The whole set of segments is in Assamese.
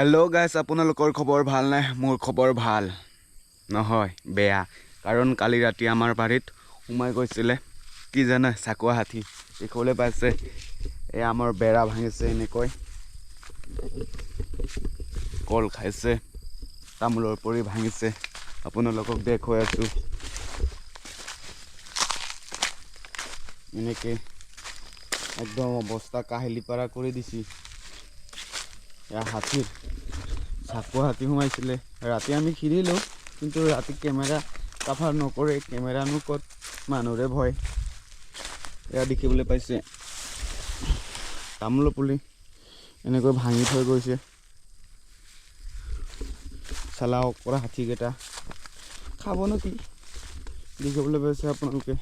হেল্ল' গাইছ, আপোনালোকৰ খবৰ ভাল নাই? মোৰ খবৰ ভাল নহয়, বেয়া। কাৰণ কালি ৰাতি আমাৰ বাৰীত সোমাই গৈছিলে কি জানে, গুৱাহাটি দেখিবলৈ পাইছে। এই আমাৰ বেৰা ভাঙিছে, এনেকৈ কল খাইছে, তামোলৰ পৰি ভাঙিছে। আপোনালোকক দেখুৱাই আছোঁ। এনেকৈ একদম অৱস্থা কাহিলী পাৰা কৰি দিছি। এয়া হাতীৰ গুৱাহাটী সোমাইছিলে। ৰাতি আমি খিৰিলোঁ, কিন্তু ৰাতি কেমেৰা কাভাৰ নকৰে। কেমেৰানো ক'ত, মানুহৰে ভয়। এয়া দেখিবলৈ পাইছে তামোলৰ পুলি এনেকৈ ভাঙি থৈ গৈছে। চালা অকৰা হাতীকেইটা খাবনো কি, দেখিবলৈ পাইছে আপোনালোকে।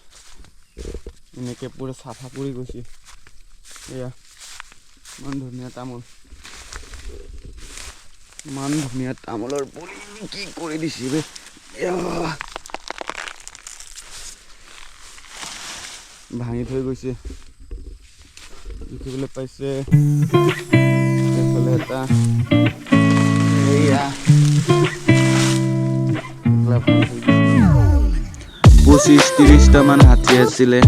এনেকৈ পুৰা চাফা কৰি গৈছে। এয়া ইমান ধুনীয়া তামোল, ইমান ধুনীয়া তামোলৰ পুলি কি কৰি দিছে বে। ভাঙি থৈ গৈছে, দেখিবলৈ পাইছে। এইফালে এটা এয়া 25-30টা মান হাতী আছিলে।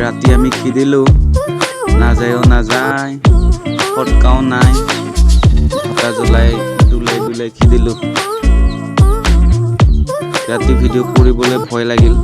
ৰাতি আমি খেদিলোঁ, নাযায়ও নাযায়, ফটকাও নাই, ঢকা জ্বলাই দুলাই খেদিলোঁ। ৰাতি ভিডিঅ' কৰিবলৈ ভয় লাগিল।